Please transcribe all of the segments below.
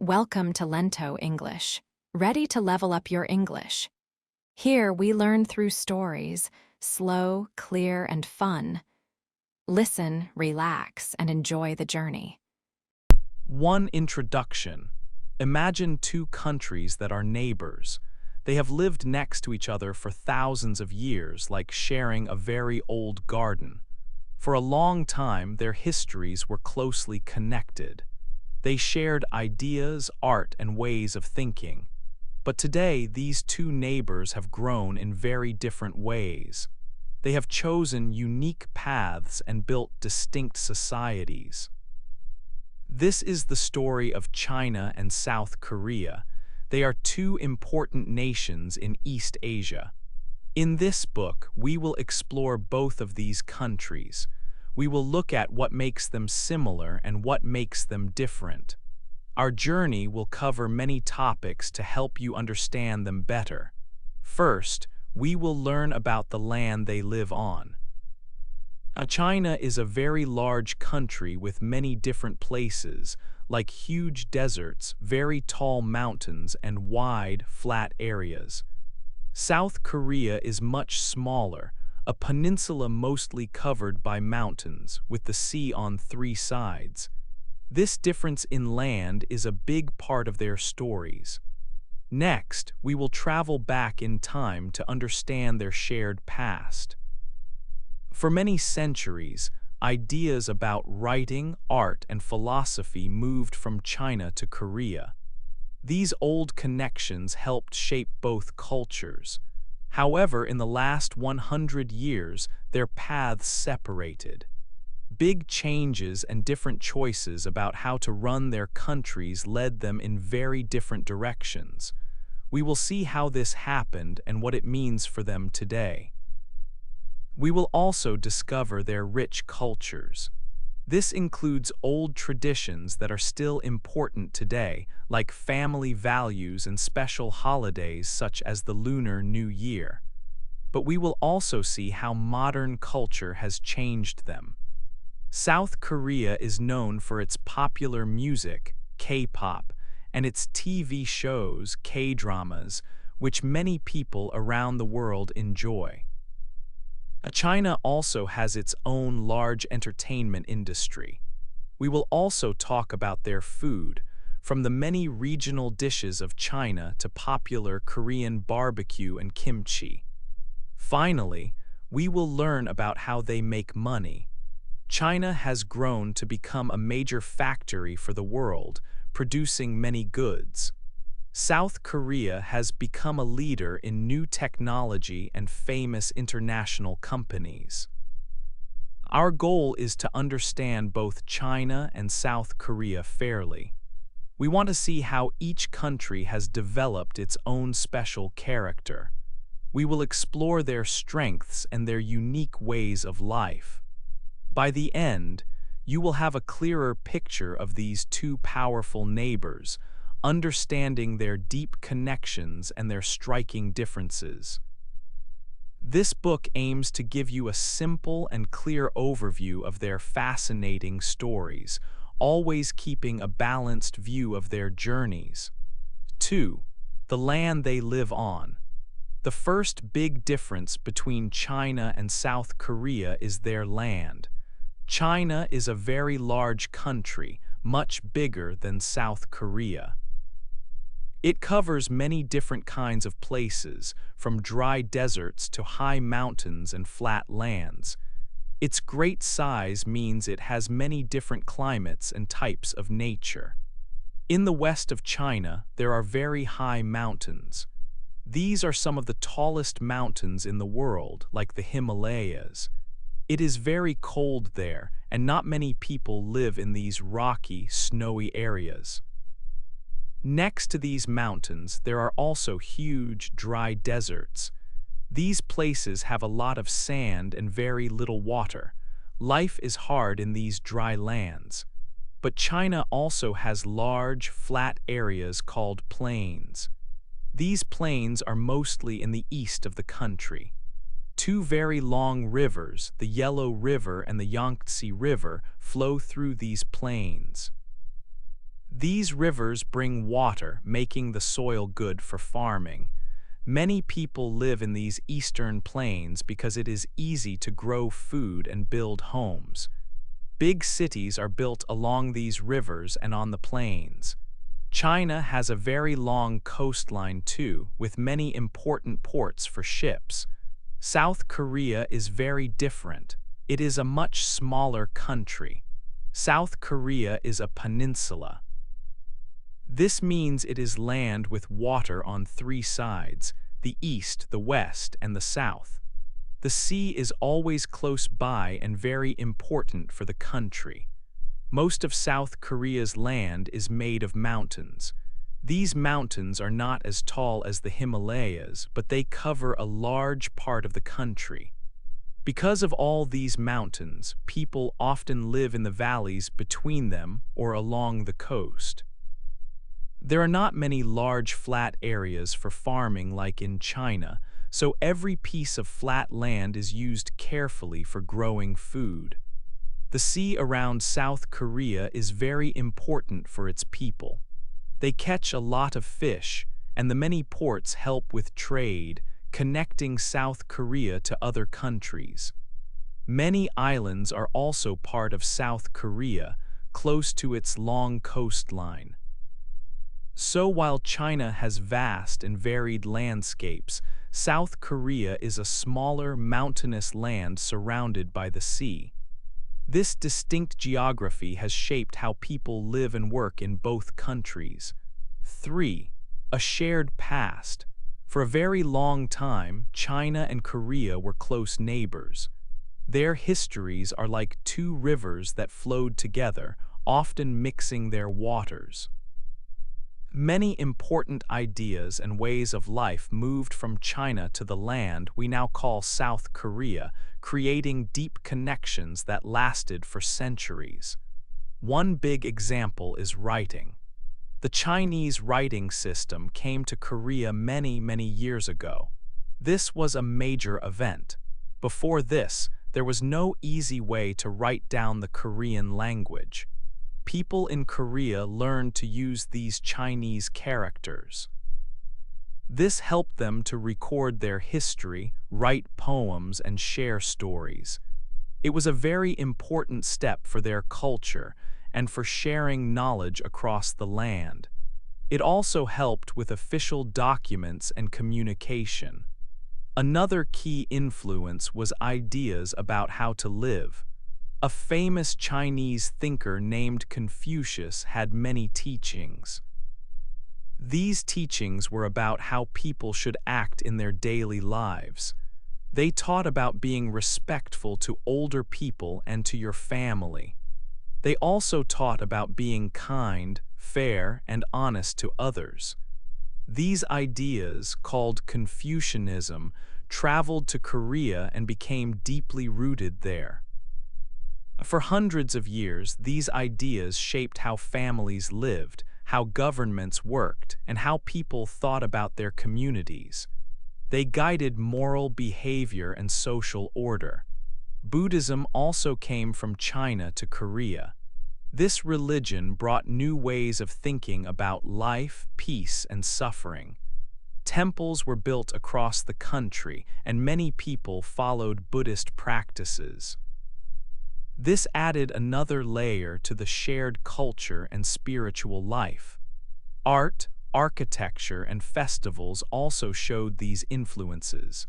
Welcome to Lento English. Ready to level up your English? Here we learn through stories, slow, clear, and fun. Listen, relax, and enjoy the journey. One introduction. Imagine two countries that are neighbors. They have lived next to each other for thousands of years, like sharing a very old garden. For a long time, their histories were closely connected. They shared ideas, art, and ways of thinking. But today, these two neighbors have grown in very different ways. They have chosen unique paths and built distinct societies. This is the story of China and South Korea. They are two important nations in East Asia. In this book, we will explore both of these countries. We will look at what makes them similar and what makes them different. Our journey will cover many topics to help you understand them better. First, we will learn about the land they live on. China is a very large country with many different places, like huge deserts, very tall mountains, and wide, flat areas. South Korea is much smaller, a peninsula mostly covered by mountains, with the sea on three sides. This difference in land is a big part of their stories. Next, we will travel back in time to understand their shared past. For many centuries, ideas about writing, art, and philosophy moved from China to Korea. These old connections helped shape both cultures. However, in the last 100 years, their paths separated. Big changes and different choices about how to run their countries led them in very different directions. We will see how this happened and what it means for them today. We will also discover their rich cultures. This includes old traditions that are still important today, like family values and special holidays such as the Lunar New Year. But we will also see how modern culture has changed them. South Korea is known for its popular music, K-pop, and its TV shows, K-dramas, which many people around the world enjoy. China also has its own large entertainment industry. We will also talk about their food, from the many regional dishes of China to popular Korean barbecue and kimchi. Finally, we will learn about how they make money. China has grown to become a major factory for the world, producing many goods. South Korea has become a leader in new technology and famous international companies. Our goal is to understand both China and South Korea fairly. We want to see how each country has developed its own special character. We will explore their strengths and their unique ways of life. By the end, you will have a clearer picture of these two powerful neighbors, understanding their deep connections and their striking differences. This book aims to give you a simple and clear overview of their fascinating stories, always keeping a balanced view of their journeys. 2. The land they live on. The first big difference between China and South Korea is their land. China is a very large country, much bigger than South Korea. It covers many different kinds of places, from dry deserts to high mountains and flat lands. Its great size means it has many different climates and types of nature. In the west of China, there are very high mountains. These are some of the tallest mountains in the world, like the Himalayas. It is very cold there, and not many people live in these rocky, snowy areas. Next to these mountains, there are also huge, dry deserts. These places have a lot of sand and very little water. Life is hard in these dry lands. But China also has large, flat areas called plains. These plains are mostly in the east of the country. Two very long rivers, the Yellow River and the Yangtze River, flow through these plains. These rivers bring water, making the soil good for farming. Many people live in these eastern plains because it is easy to grow food and build homes. Big cities are built along these rivers and on the plains. China has a very long coastline too, with many important ports for ships. South Korea is very different. It is a much smaller country. South Korea is a peninsula. This means it is land with water on three sides: the east, the west, and the south. The sea is always close by and very important for the country. Most of South Korea's land is made of mountains. These mountains are not as tall as the Himalayas, but they cover a large part of the country. Because of all these mountains, people often live in the valleys between them or along the coast. There are not many large flat areas for farming like in China, so every piece of flat land is used carefully for growing food. The sea around South Korea is very important for its people. They catch a lot of fish, and the many ports help with trade, connecting South Korea to other countries. Many islands are also part of South Korea, close to its long coastline. So while China has vast and varied landscapes, South Korea is a smaller, mountainous land surrounded by the sea. This distinct geography has shaped how people live and work in both countries. 3. A shared past. For a very long time, China and Korea were close neighbors. Their histories are like two rivers that flowed together, often mixing their waters. Many important ideas and ways of life moved from China to the land we now call South Korea, creating deep connections that lasted for centuries. One big example is writing. The Chinese writing system came to Korea many years ago. This was a major event. Before this, there was no easy way to write down the Korean language. People in Korea learned to use these Chinese characters. This helped them to record their history, write poems, and share stories. It was a very important step for their culture and for sharing knowledge across the land. It also helped with official documents and communication. Another key influence was ideas about how to live. A famous Chinese thinker named Confucius had many teachings. These teachings were about how people should act in their daily lives. They taught about being respectful to older people and to your family. They also taught about being kind, fair, and honest to others. These ideas, called Confucianism, traveled to Korea and became deeply rooted there. For hundreds of years, these ideas shaped how families lived, how governments worked, and how people thought about their communities. They guided moral behavior and social order. Buddhism also came from China to Korea. This religion brought new ways of thinking about life, peace, and suffering. Temples were built across the country, and many people followed Buddhist practices. This added another layer to the shared culture and spiritual life. Art, architecture, and festivals also showed these influences.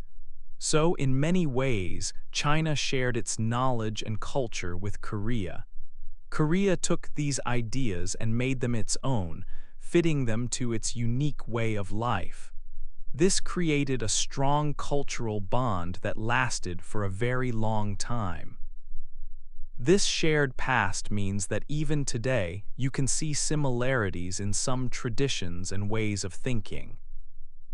So, in many ways, China shared its knowledge and culture with Korea. Korea took these ideas and made them its own, fitting them to its unique way of life. This created a strong cultural bond that lasted for a very long time. This shared past means that even today, you can see similarities in some traditions and ways of thinking.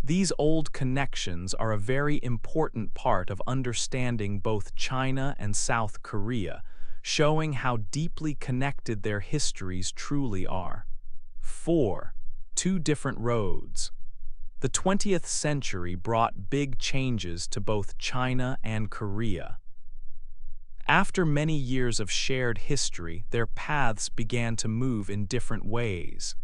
These old connections are a very important part of understanding both China and South Korea, showing how deeply connected their histories truly are. 4. Two different roads. The 20th century brought big changes to both China and Korea. After many years of shared history, their paths began to move in different ways.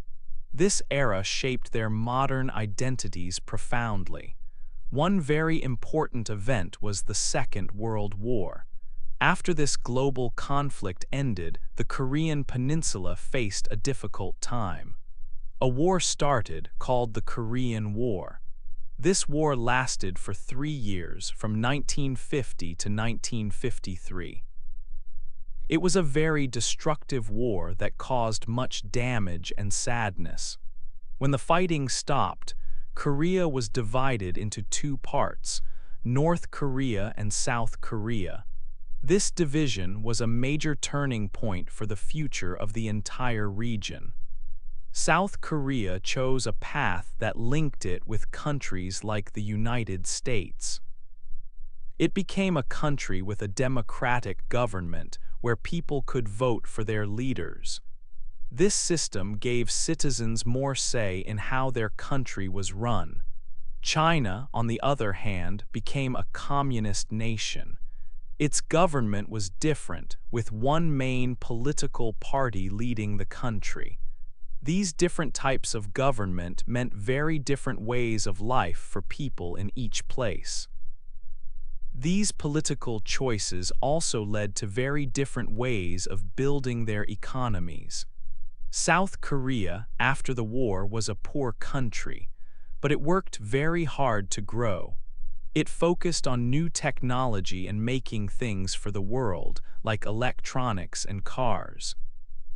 This era shaped their modern identities profoundly. One very important event was the Second World War. After this global conflict ended, the Korean peninsula faced a difficult time. A war started called the Korean War. This war lasted for 3 years, from 1950 to 1953. It was a very destructive war that caused much damage and sadness. When the fighting stopped, Korea was divided into two parts, North Korea and South Korea. This division was a major turning point for the future of the entire region. South Korea chose a path that linked it with countries like the United States. It became a country with a democratic government where people could vote for their leaders. This system gave citizens more say in how their country was run. China, on the other hand, became a communist nation. Its government was different, with one main political party leading the country. These different types of government meant very different ways of life for people in each place. These political choices also led to very different ways of building their economies. South Korea, after the war, was a poor country, but it worked very hard to grow. It focused on new technology and making things for the world, like electronics and cars.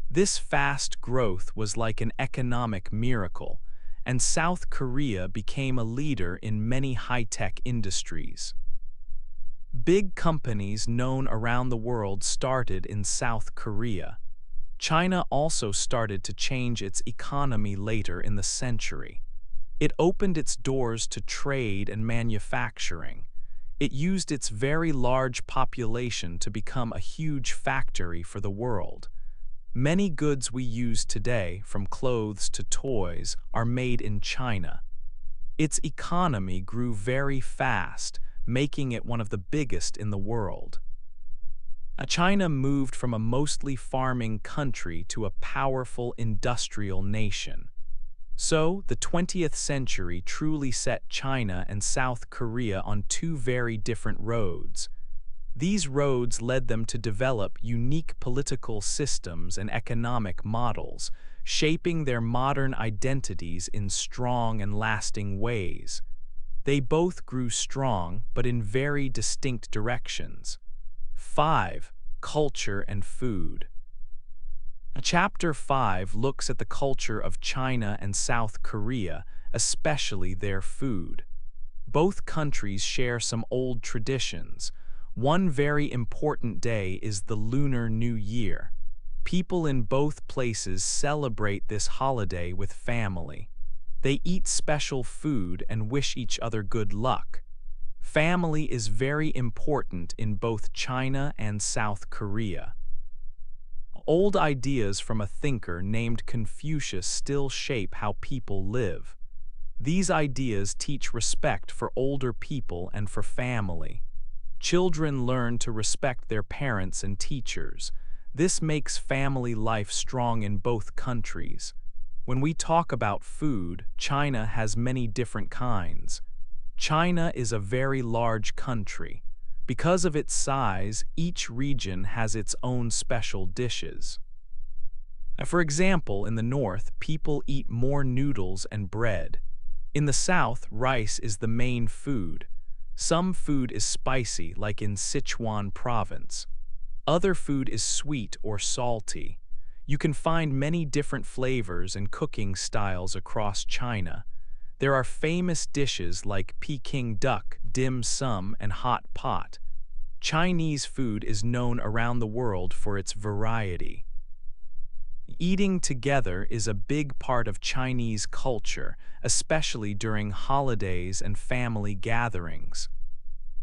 This fast growth was like an economic miracle, and South Korea became a leader in many high-tech industries. Big companies known around the world started in South Korea. China also started to change its economy later in the century. It opened its doors to trade and manufacturing. It used its very large population to become a huge factory for the world. Many goods we use today, from clothes to toys, are made in China. Its economy grew very fast, making it one of the biggest in the world. China moved from a mostly farming country to a powerful industrial nation. So, the 20th century truly set China and South Korea on two very different roads. These roads led them to develop unique political systems and economic models, shaping their modern identities in strong and lasting ways. They both grew strong, but in very distinct directions. 5. Culture and food. Chapter 5 looks at the culture of China and South Korea, especially their food. Both countries share some old traditions. One very important day is the Lunar New Year. People in both places celebrate this holiday with family. They eat special food and wish each other good luck. Family is very important in both China and South Korea. Old ideas from a thinker named Confucius still shape how people live. These ideas teach respect for older people and for family. Children learn to respect their parents and teachers. This makes family life strong in both countries. When we talk about food, China has many different kinds. China is a very large country. Because of its size, each region has its own special dishes. For example, in the north, people eat more noodles and bread. In the south, rice is the main food. Some food is spicy, like in Sichuan province. Other food is sweet or salty. You can find many different flavors and cooking styles across China. There are famous dishes like Peking duck, dim sum, and hot pot. Chinese food is known around the world for its variety. Eating together is a big part of Chinese culture, especially during holidays and family gatherings.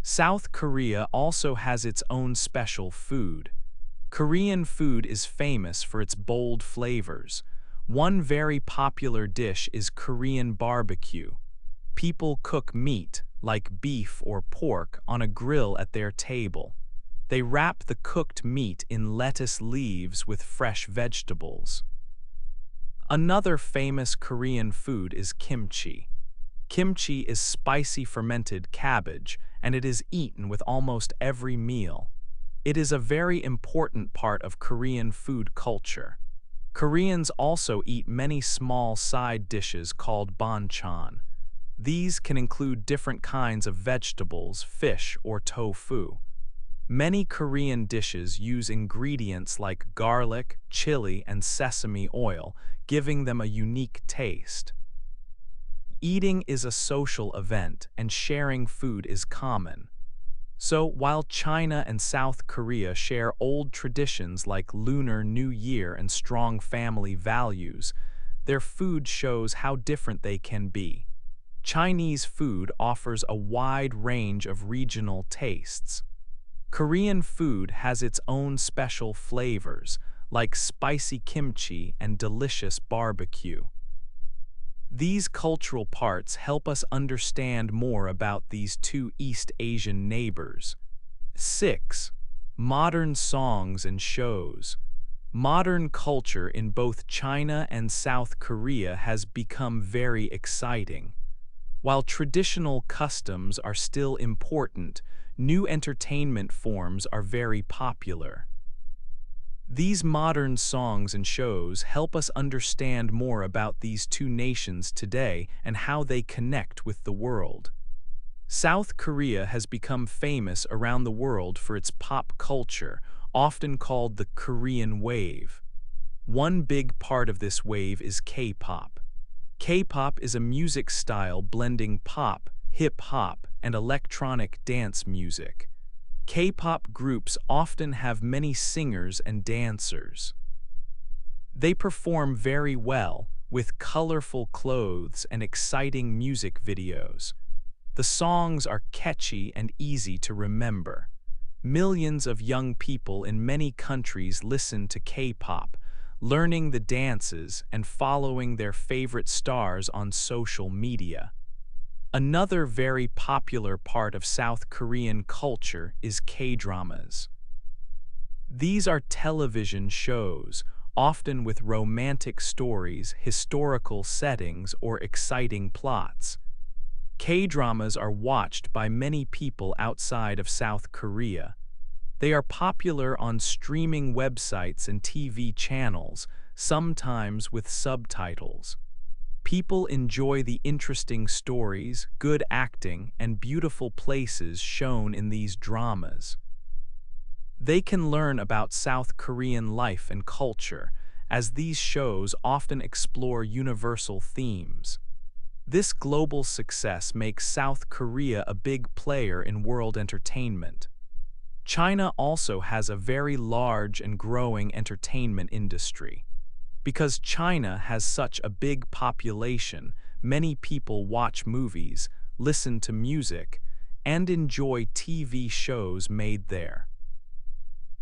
South Korea also has its own special food. Korean food is famous for its bold flavors. One very popular dish is Korean barbecue. People cook meat, like beef or pork, on a grill at their table. They wrap the cooked meat in lettuce leaves with fresh vegetables. Another famous Korean food is kimchi. Kimchi is spicy fermented cabbage, and it is eaten with almost every meal. It is a very important part of Korean food culture. Koreans also eat many small side dishes called banchan. These can include different kinds of vegetables, fish, or tofu. Many Korean dishes use ingredients like garlic, chili, and sesame oil, giving them a unique taste. Eating is a social event, and sharing food is common. So, while China and South Korea share old traditions like Lunar New Year and strong family values, their food shows how different they can be. Chinese food offers a wide range of regional tastes. Korean food has its own special flavors, like spicy kimchi and delicious barbecue. These cultural parts help us understand more about these two East Asian neighbors. 6. Modern songs and shows. Modern culture in both China and South Korea has become very exciting. While traditional customs are still important, new entertainment forms are very popular. These modern songs and shows help us understand more about these two nations today and how they connect with the world. South Korea has become famous around the world for its pop culture, often called the Korean wave. One big part of this wave is K-pop. K-pop is a music style blending pop, hip-hop, and electronic dance music. K-pop groups often have many singers and dancers. They perform very well, with colorful clothes and exciting music videos. The songs are catchy and easy to remember. Millions of young people in many countries listen to K-pop, learning the dances and following their favorite stars on social media. Another very popular part of South Korean culture is K-dramas. These are television shows, often with romantic stories, historical settings, or exciting plots. K-dramas are watched by many people outside of South Korea. They are popular on streaming websites and TV channels, sometimes with subtitles. People enjoy the interesting stories, good acting, and beautiful places shown in these dramas. They can learn about South Korean life and culture, as these shows often explore universal themes. This global success makes South Korea a big player in world entertainment. China also has a very large and growing entertainment industry. Because China has such a big population, many people watch movies, listen to music, and enjoy TV shows made there.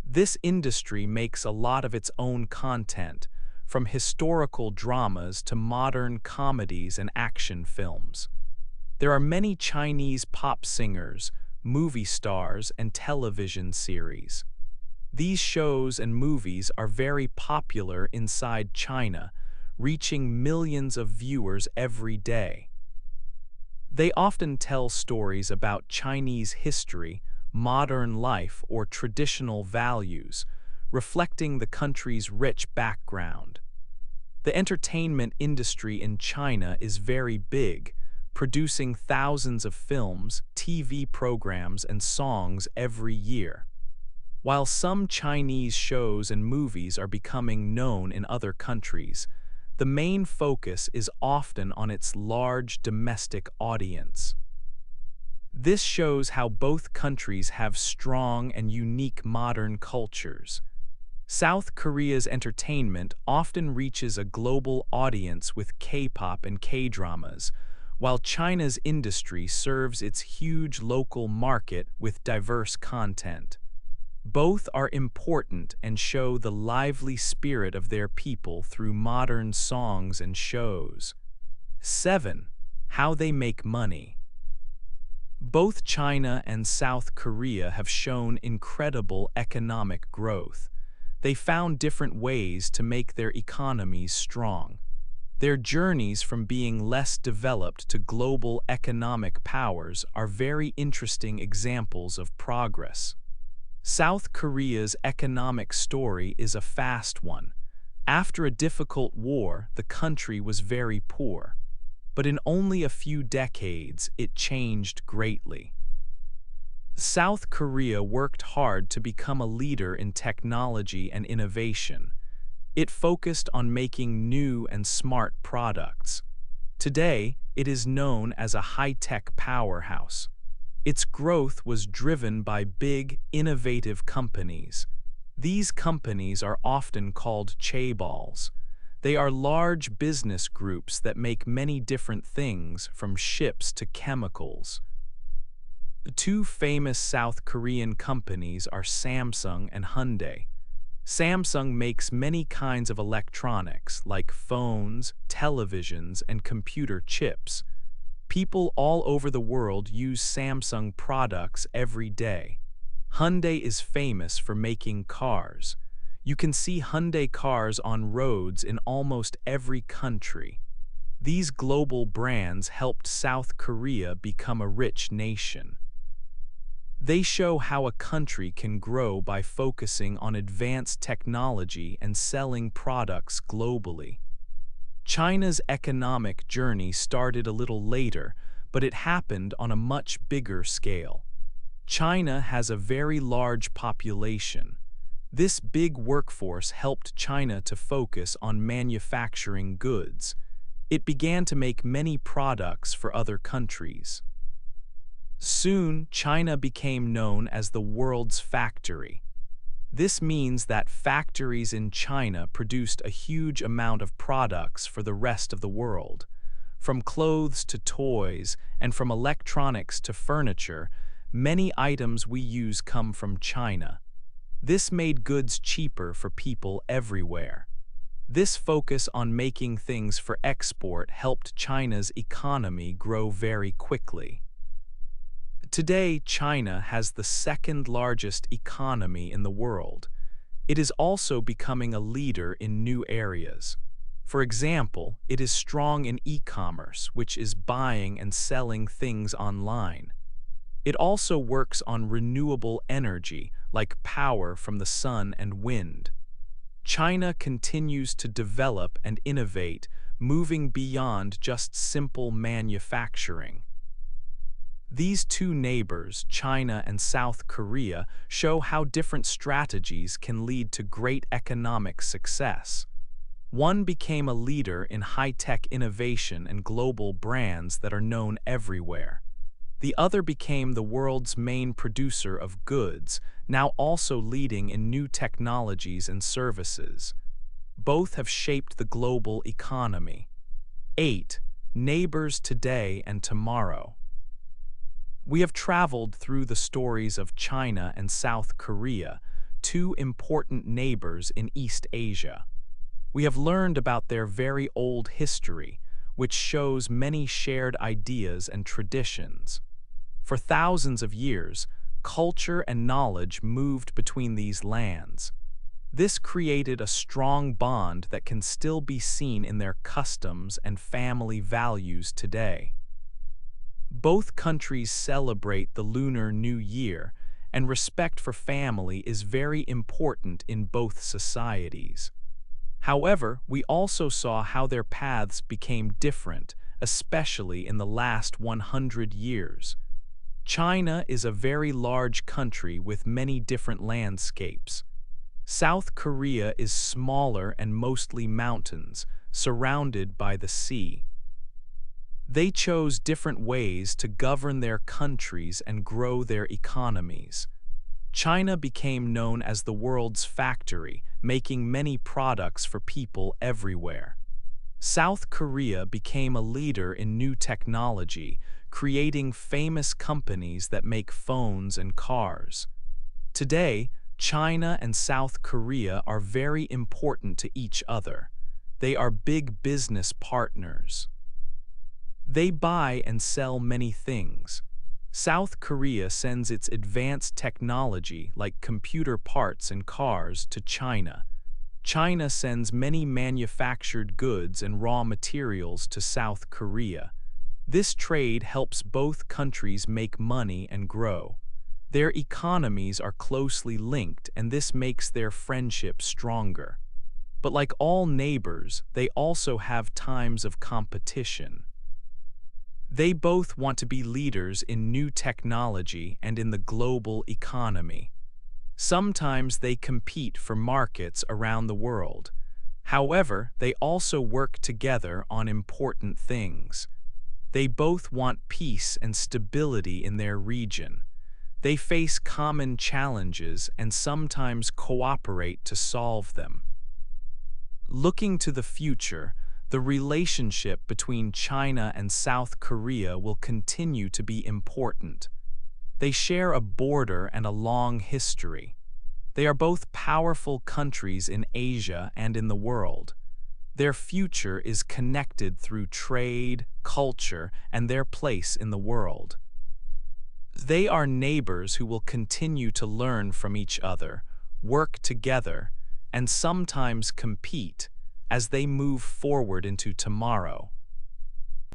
This industry makes a lot of its own content, from historical dramas to modern comedies and action films. There are many Chinese pop singers, movie stars, and television series. These shows and movies are very popular inside China, reaching millions of viewers every day. They often tell stories about Chinese history, modern life, or traditional values, reflecting the country's rich background. The entertainment industry in China is very big, producing thousands of films, TV programs, and songs every year. While some Chinese shows and movies are becoming known in other countries, the main focus is often on its large domestic audience. This shows how both countries have strong and unique modern cultures. South Korea's entertainment often reaches a global audience with K-pop and K-dramas, while China's industry serves its huge local market with diverse content. Both are important and show the lively spirit of their people through modern songs and shows. 7. How they make money. Both China and South Korea have shown incredible economic growth. They found different ways to make their economies strong. Their journeys from being less developed to global economic powers are very interesting examples of progress. South Korea's economic story is a fast one. After a difficult war, the country was very poor. But in only a few decades, it changed greatly. South Korea worked hard to become a leader in technology and innovation. It focused on making new and smart products. Today, it is known as a high-tech powerhouse. Its growth was driven by big, innovative companies. These companies are often called chaebols. They are large business groups that make many different things, from ships to chemicals. The two famous South Korean companies are Samsung and Hyundai. Samsung makes many kinds of electronics, like phones, televisions, and computer chips. People all over the world use Samsung products every day. Hyundai is famous for making cars. You can see Hyundai cars on roads in almost every country. These global brands helped South Korea become a rich nation. They show how a country can grow by focusing on advanced technology and selling products globally. China's economic journey started a little later, but it happened on a much bigger scale. China has a very large population. This big workforce helped China to focus on manufacturing goods. It began to make many products for other countries. Soon, China became known as the world's factory. This means that factories in China produced a huge amount of products for the rest of the world. From clothes to toys, and from electronics to furniture, many items we use come from China. This made goods cheaper for people everywhere. This focus on making things for export helped China's economy grow very quickly. Today, China has the second largest economy in the world. It is also becoming a leader in new areas. For example, it is strong in e-commerce, which is buying and selling things online. It also works on renewable energy, like power from the sun and wind. China continues to develop and innovate, moving beyond just simple manufacturing. These two neighbors, China and South Korea, show how different strategies can lead to great economic success. One became a leader in high-tech innovation and global brands that are known everywhere. The other became the world's main producer of goods, now also leading in new technologies and services. Both have shaped the global economy. 8. Neighbors today and tomorrow. We have traveled through the stories of China and South Korea, two important neighbors in East Asia. We have learned about their very old history, which shows many shared ideas and traditions. For thousands of years, culture and knowledge moved between these lands. This created a strong bond that can still be seen in their customs and family values today. Both countries celebrate the Lunar New Year, and respect for family is very important in both societies. However, we also saw how their paths became different, especially in the last 100 years. China is a very large country with many different landscapes. South Korea is smaller and mostly mountains, surrounded by the sea. They chose different ways to govern their countries and grow their economies. China became known as the world's factory, making many products for people everywhere. South Korea became a leader in new technology, creating famous companies that make phones and cars. Today, China and South Korea are very important to each other. They are big business partners. They buy and sell many things. South Korea sends its advanced technology like computer parts and cars to China. China sends many manufactured goods and raw materials to South Korea. This trade helps both countries make money and grow. Their economies are closely linked, and this makes their friendship stronger. But like all neighbors, they also have times of competition. They both want to be leaders in new technology and in the global economy. Sometimes they compete for markets around the world. However, they also work together on important things. They both want peace and stability in their region. They face common challenges and sometimes cooperate to solve them. Looking to the future, the relationship between China and South Korea will continue to be important. They share a border and a long history. They are both powerful countries in Asia and in the world. Their future is connected through trade, culture, and their place in the world. They are neighbors who will continue to learn from each other, work together, and sometimes compete as they move forward into tomorrow.